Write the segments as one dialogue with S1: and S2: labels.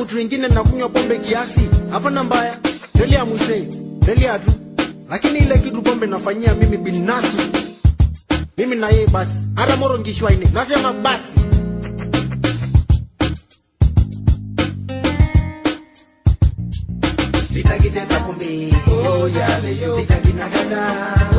S1: mtu mwingine na kunywa pombe kiasi, hapana mbaya. Delia muse, delia tu. Lakini ile kitu pombe nafanyia mimi binafsi, mimi na yeye basi. Hata moro ngishwa ine, nasema basi.
S2: Sitaki tena pombe, oh yale yo. Sitaki nakata,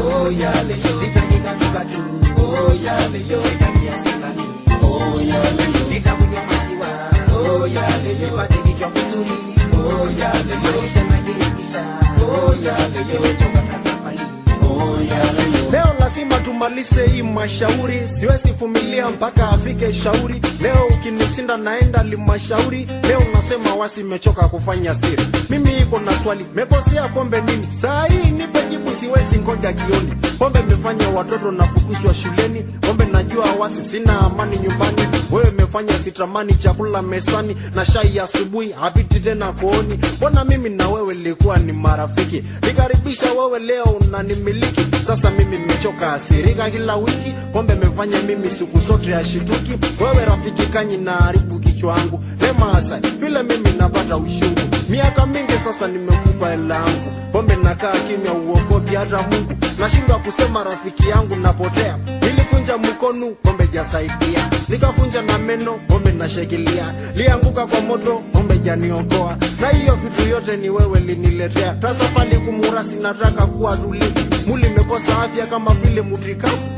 S2: oh yale yo. Sitaki katuka tu, oh yale yo. Sitaki asilani, oh yale yo. Nitakunywa maziwa, oh yale yo. Nipate kichwa kizuri, oh yale yo. Maisha najirekisha, oh yale yo. Chonga kasafari, oh yale yo.
S1: Leo lazima tumalize hii mashauri, siwezi vumilia mpaka afike shauri. Leo ukinishinda naenda limashauri. Leo nasema wasi mechoka kufanya siri. Mimi iko na swali, mekosea pombe nini? Saa hii nipe jibu, siwezi ngoja jioni. Pombe mefanya watoto nafukuzwa shuleni. Pombe najua wasi sina amani nyumbani. Wewe mefanya sitamani chakula mesani, na shai asubuhi hapiti tena kooni. Mbona mimi na wewe likuwa ni marafiki? Nikaribisha wewe leo unanimiliki. Sasa mimi mechoka asirika kila wiki. Pombe mefanya mimi siku zote ashituki. Wewe rafiki kanyi na haribu kichwa wangu. Lema asai, vile mimi napata ushungu. Miaka mingi sasa nimekupa hela yangu. Pombe nakaa kimya uogopi hata Mungu. Nashindwa kusema rafiki yangu napotea. Nilifunja mkono, pombe jasaidia. Nikafunja na meno, pombe nashikilia. Lianguka kwa moto, pombe janiokoa. Na hiyo vitu yote ni wewe liniletea. Tasafali kumurasi nataka kuwa tulivu. Muli mekosa afya kama vile mutrikafu.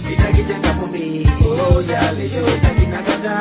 S2: Sitaki tena pombe, oh yale yo. Sitaki nakata,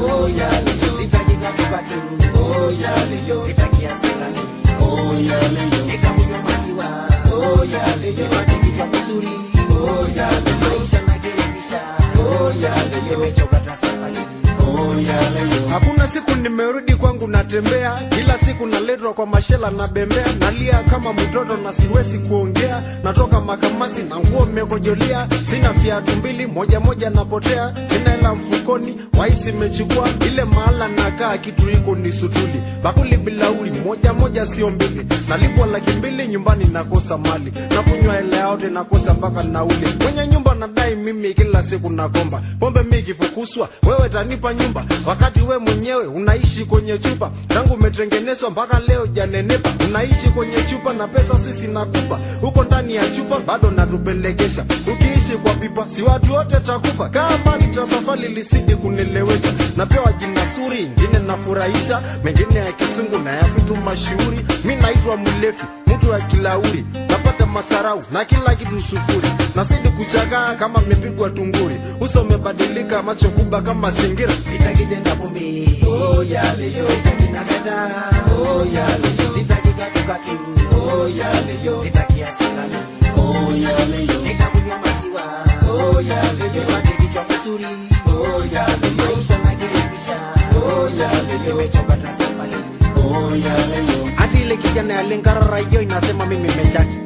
S2: oh yale yo. Sitaki katuka tu, oh yale yo. Sitaki asilani, oh yale yo. Nitakunywa maziwa, oh yale yo. Nipate kichwa kizuri, oh yale yo. Maisha najirekisha, oh yale yo. Nimechoka tasafari, oh yale yo.
S1: Hakuna siku nimerudi kwangu natembea. Kila siku naletwa kwa mashela na bembea. Nalia kama mtoto na siwezi kuongea. Natoka makamasi na nguo mekojolea. Sina viatu mbili, moja moja napotea. Sina hela mfukoni, waisi mechukua. Ile mahala nakaa kitu iko ni sutuli. Bakuli bilauri, moja moja sio mbili. Nalipwa Laki2 nyumbani nakosa mali. Nakunywa hela yote nakosa mpaka nauli. Mwenye nyumba nadai mimi kila siku nakomba. Pombe mimi kifukuswa, wewe tanipa nyumba. Wakati we mwenyewe unaishi kwenye chupa. Tangu umetengenezwa mpaka leo janenepa. Unaishi kwenye chupa na pesa sisi nakupa. Huko ndani ya chupa bado natupelekesha. Ukiishi kwa pipa si watu wote takufa. Kama nitasafari lisidi kunilewesha. Napewa jina suri, ingine nafurahisha. Mengine ya kisungu na ya vitu mashuhuri. Mimi naitwa mlefi, mtu wa kilauri. Napata masarau na kila kitu sufuri. Nasidi kuchakaa kama mepigwa tunguri. Uso umebadilika, macho kubwa kama singira.
S2: Sitaki tena pombe, oh yale yo. Sitaki nakata, oh yale yo. Sitaki katuka tu, oh yale yo. Sitaki asilani, oh yale yo. Nitakunywa maziwa, oh yale yo. Nipate kichwa kizuri, oh yale yo. Maisha najirekisha, oh yale yo. Nimechoka tasafari, oh yale yo.
S1: Hadi ile kijana ya Lengarara hiyo inasema mimi mechacha.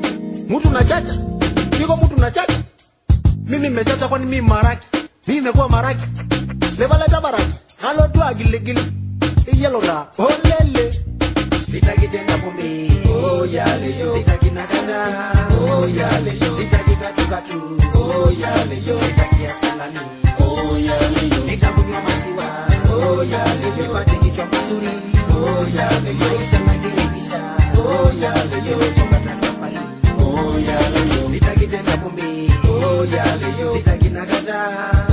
S1: Mtu nachacha? Kiko mtu nachacha? Mimi mechacha kwani mimi maraki? Mimi mekuwa maraki? Levaleta baraki? Halo tu agiligili. Yelo na olele.
S2: Sitaki tena pombe, oh yale yo. Sitaki nakata, oh yale yo. Sitaki katuka tu, oh yale yo. Sitaki asilani, oh yale yo. Nitakunywa maziwa, oh yale yo. Nipate kichwa kizuri, oh yale yo. Maisha najirekisha, oh yale yo. Nimechoka tasafari, oh yale yo. Sitaki tena pombe, oh yale yo. Sitaki nakata,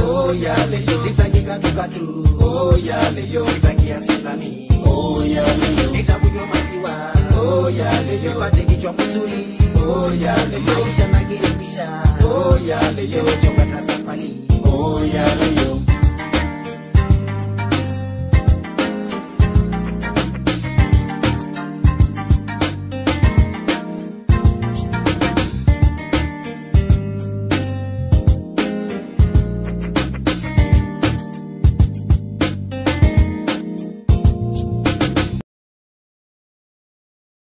S2: oh yale yo. Sitaki katuka tu, oh yale yo. Sitaki asilani, oh yale yo. Nitakunywa maziwa, oh yale yo. Nipate kichwa kizuri, oh yale yo. Maisha najirekisha, oh yale yo. Nimechoka tasafari, oh yale yo.